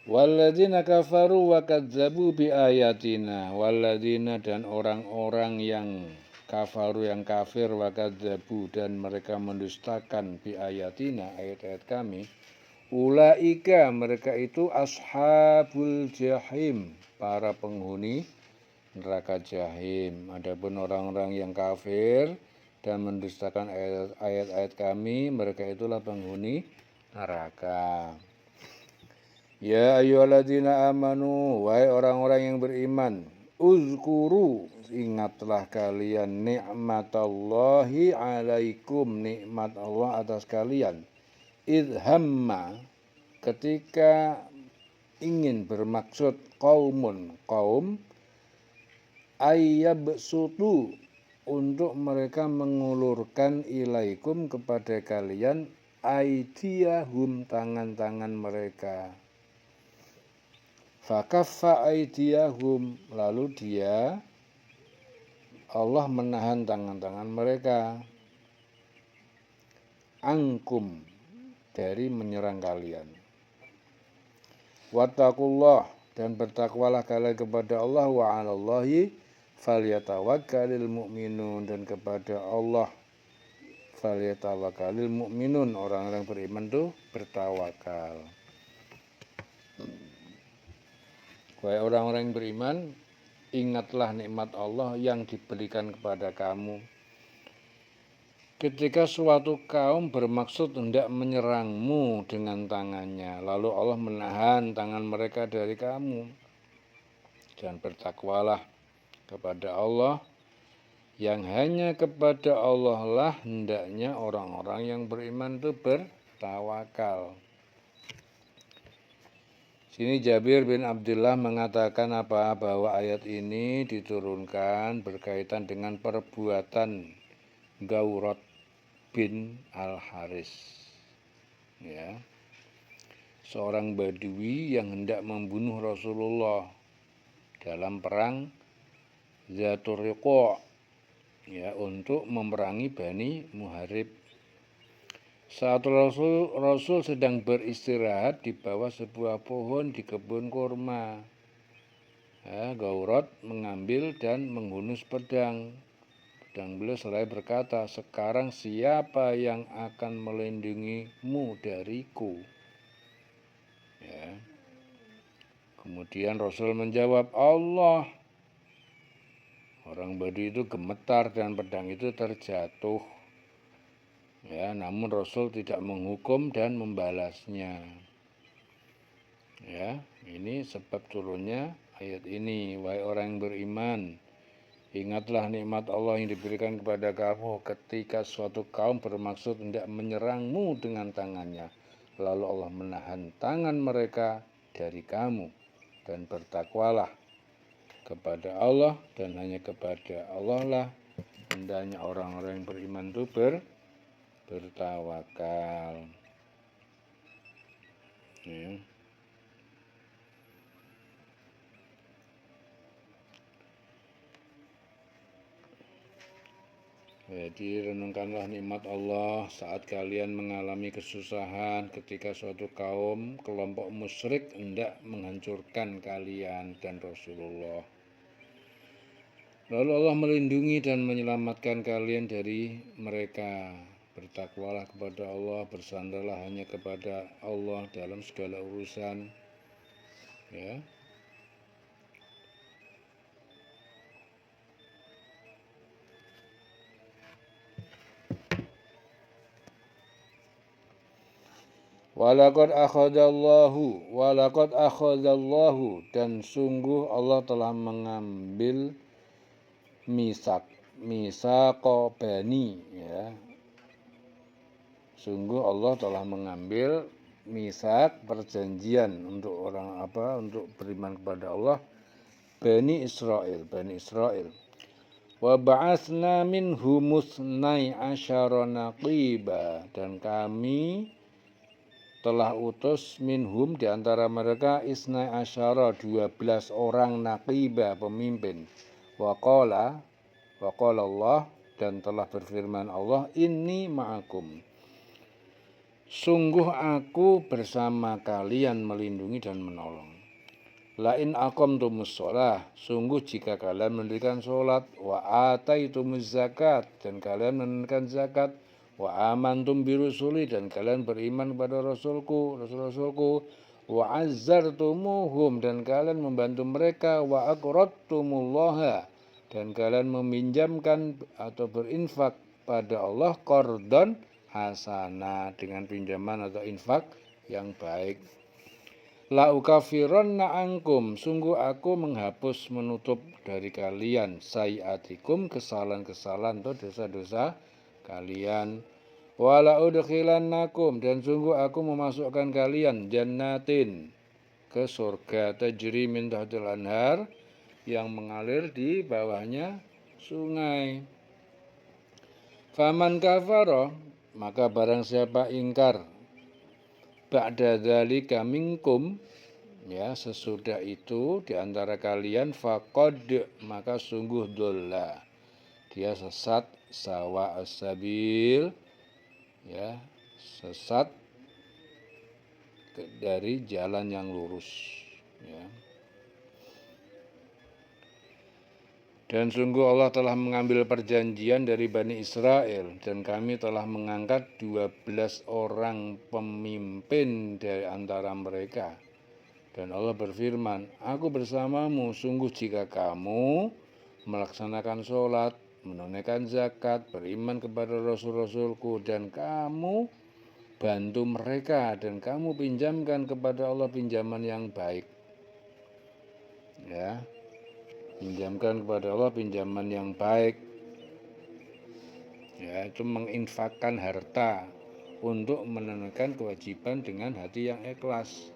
Walladzina kafaru wa kadzabu bi ayatina. Walladzina dan orang-orang yang kafaru yang kafir wa kadzabu dan mereka mendustakan bi ayatina ayat-ayat kami. Ulaika mereka itu ashabul jahim, para penghuni neraka jahim. Adapun orang-orang yang kafir dan mendustakan ayat-ayat kami, mereka itulah penghuni neraka. Ya ayyuhalladzina amanu, wahai orang-orang yang beriman, uzkuru, ingatlah kalian nikmatallahi alaikum, nikmat Allah atas kalian. Idhamma, ketika ingin bermaksud kaum ayyabsutu, untuk mereka mengulurkan ilaikum kepada kalian, aidiyahum, tangan-tangan mereka. Fakaffa aidiyahum, lalu Allah menahan tangan-tangan mereka, angkum, dari menyerang kalian. Wattaqullah, dan bertakwalah kalian kepada Allah, wa 'alallahi falyatawakkalul mu'minun, dan kepada Allah falyatawakkalul mu'minun, orang-orang beriman itu bertawakal. Wahai orang-orang yang beriman, ingatlah nikmat Allah yang diberikan kepada kamu. Ketika suatu kaum bermaksud hendak menyerangmu dengan tangannya, lalu Allah menahan tangan mereka dari kamu. Dan bertakwalah kepada Allah, yang hanya kepada Allah lah hendaknya orang-orang yang beriman itu bertawakal. Sini Jabir bin Abdullah mengatakan bahwa ayat ini diturunkan berkaitan dengan perbuatan Gaurat bin Al-Haris, ya, seorang Badui yang hendak membunuh Rasulullah dalam perang Zatur Riqa', ya, untuk memerangi Bani Muharib. Saat Rasul sedang beristirahat di bawah sebuah pohon di kebun kurma, ya, Gaurat mengambil dan menghunus pedang. Dan beliau seraya berkata, sekarang siapa yang akan melindungimu dariku? Ya. Kemudian Rasul menjawab, Allah. Orang Badui itu gemetar dan pedang itu terjatuh. Ya, namun Rasul tidak menghukum dan membalasnya. Ya, ini sebab turunnya ayat ini. Wahai orang yang beriman, ingatlah nikmat Allah yang diberikan kepada kamu ketika suatu kaum bermaksud hendak menyerangmu dengan tangannya, lalu Allah menahan tangan mereka dari kamu. Dan bertakwalah kepada Allah, dan hanya kepada Allah lah hendaknya orang-orang yang beriman itu bertawakal. Ya. Jadi renungkanlah nikmat Allah saat kalian mengalami kesusahan ketika suatu kaum kelompok musyrik hendak menghancurkan kalian dan Rasulullah. Lalu Allah melindungi dan menyelamatkan kalian dari mereka. Bertakwalah kepada Allah, bersandarlah hanya kepada Allah dalam segala urusan. Ya. Walaqad akhadallahu, dan sungguh Allah telah mengambil misaqo bani, ya. Sungguh Allah telah mengambil misak, perjanjian untuk untuk beriman kepada Allah, Bani Israel. Wa ba'atsna minhum musnai asyara naqiba, dan kami telah utus minhum di antara mereka isnai asyara 12 orang naqiba, pemimpin. Wa qala Allah, dan telah berfirman Allah, inni ma'akum, Sungguh aku bersama kalian melindungi dan menolong. Lain aqamtumus shalah, sungguh jika kalian mendirikan sholat, wa ataitumuz zakat, dan kalian menunaikan zakat, wa amantum birusuli, dan kalian beriman kepada rasul-rasulku, wa azzartumuhum, dan kalian membantu mereka, wa aqradtumullaha, dan kalian meminjamkan atau berinfak pada Allah qardon hasana, dengan pinjaman atau infak yang baik. La ukafironna angkum, sungguh aku menghapus menutup dari kalian sayiatikum, kesalahan-kesalahan atau dosa-dosa kalian. Wala udkhilannakum, dan sungguh aku memasukkan kalian jannatin, ke surga, tajri min tahtil anhar, yang mengalir di bawahnya sungai. Faman kafara, maka barang siapa ingkar, ba'da dzalika minkum, ya sesudah itu di antara kalian, faqad, maka sungguh dolla, dia sesat, sawa as-sabil, ya sesat dari jalan yang lurus, ya. Dan sungguh Allah telah mengambil perjanjian dari Bani Israel, dan kami telah mengangkat 12 orang pemimpin dari antara mereka. Dan Allah berfirman, aku bersamamu, sungguh jika kamu melaksanakan sholat, menunaikan zakat, beriman kepada rasul-rasulku, dan kamu bantu mereka, dan kamu pinjamkan kepada Allah pinjaman yang baik, ya, pinjamkan kepada Allah pinjaman yang baik, ya, itu menginfakkan harta untuk menunaikan kewajiban dengan hati yang ikhlas.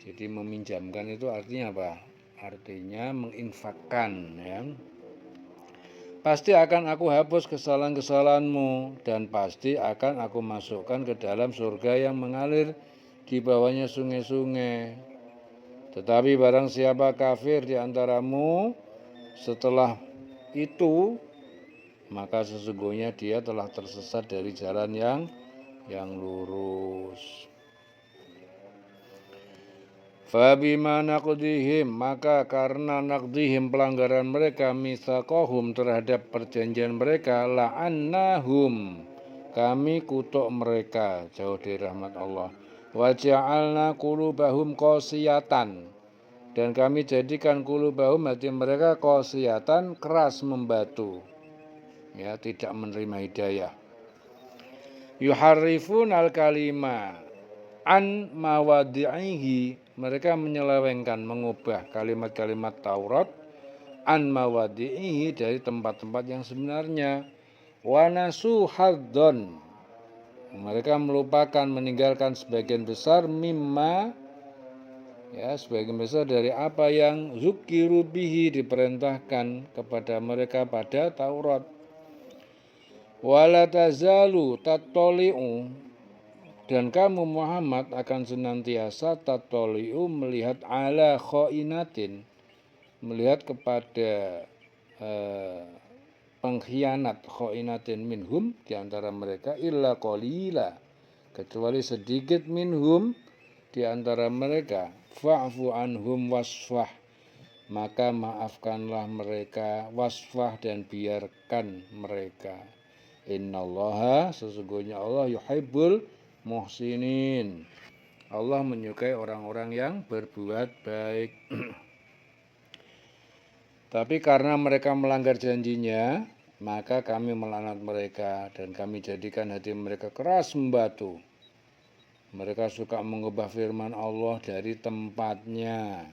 Jadi meminjamkan itu artinya apa? Artinya menginfakkan, ya. Pasti akan aku hapus kesalahan-kesalahanmu, dan pasti akan aku masukkan ke dalam surga yang mengalir di bawahnya sungai-sungai. Tetapi barang siapa kafir di antaramu setelah itu, maka sesungguhnya dia telah tersesat dari jalan yang lurus. Fabima naqdihim, maka karena naqdihim, pelanggaran mereka, mitsaqahum, terhadap perjanjian mereka, la'annahum, kami kutuk mereka jauh dari rahmat Allah. Wa ja'alna qulubahum qasiyatan, dan kami jadikan qulubahum, hati mereka, qasiyatan, keras membatu, ya, tidak menerima hidayah. Yuharrifun al-kalima an mawadi'ihi, mereka menyelewengkan, mengubah kalimat-kalimat Taurat, an mawadi'ihi, dari tempat-tempat yang sebenarnya. Wa nasu haddon, mereka melupakan, meninggalkan sebagian besar, mimma, ya, sebagian besar dari apa yang zukiru bihi, diperintahkan kepada mereka pada Taurat. Wala tazalu tattoli'u, dan kamu Muhammad akan senantiasa tattoli'u, melihat, ala khoinatin, melihat kepada pengkhianat, khoinatin minhum, diantara mereka, illa qalila, kecuali sedikit, minhum, diantara mereka, fa'fu anhum wasfah, maka maafkanlah mereka, wasfah, dan biarkan mereka. Innallaha, sesungguhnya Allah, yuhibbul muhsinin, Allah menyukai orang-orang yang berbuat baik. Tapi karena mereka melanggar janjinya, maka kami melaknat mereka, dan kami jadikan hati mereka keras membatu. Mereka suka mengubah firman Allah dari tempatnya,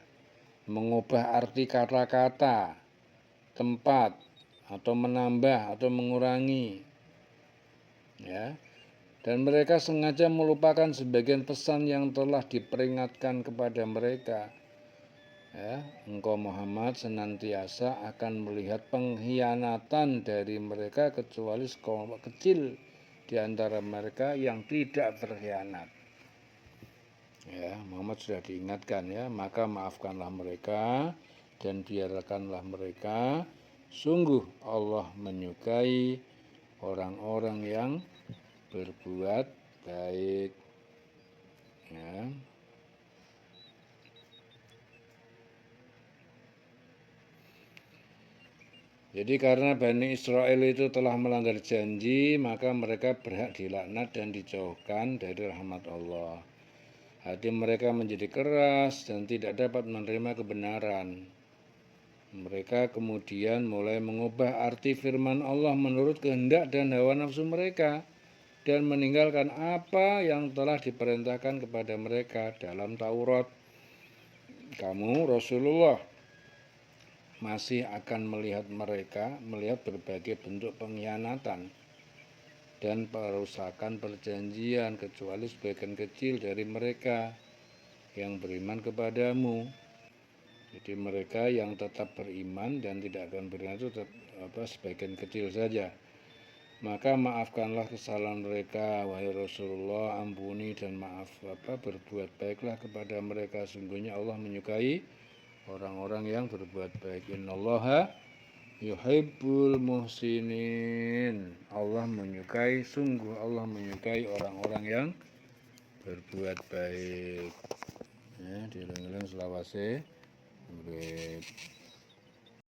mengubah arti kata-kata, tempat, atau menambah atau mengurangi, ya. Dan mereka sengaja melupakan sebagian pesan yang telah diperingatkan kepada mereka, ya. Engkau Muhammad senantiasa akan melihat pengkhianatan dari mereka, kecuali sekelompok kecil di antara mereka yang tidak berkhianat, ya. Muhammad sudah diingatkan, ya, maka maafkanlah mereka dan biarkanlah mereka, sungguh Allah menyukai orang-orang yang berbuat baik. Ya. Jadi karena Bani Israel itu telah melanggar janji, maka mereka berhak dilaknat dan dijauhkan dari rahmat Allah. Hati mereka menjadi keras dan tidak dapat menerima kebenaran. Mereka kemudian mulai mengubah arti firman Allah menurut kehendak dan hawa nafsu mereka dan meninggalkan apa yang telah diperintahkan kepada mereka dalam Taurat. Kamu, Rasulullah, masih akan melihat berbagai bentuk pengkhianatan dan perusakan perjanjian kecuali sebagian kecil dari mereka yang beriman kepadamu. Jadi mereka yang tetap beriman dan tidak akan beriman itu sebagian kecil saja. Maka maafkanlah kesalahan mereka, wahai Rasulullah, ampuni dan berbuat baiklah kepada mereka. Sungguhnya Allah menyukai orang-orang yang berbuat baik. Innallaha yuhibbul muhsinin. Sungguh Allah menyukai orang-orang yang berbuat baik. Ya, diulang-ulang selawase.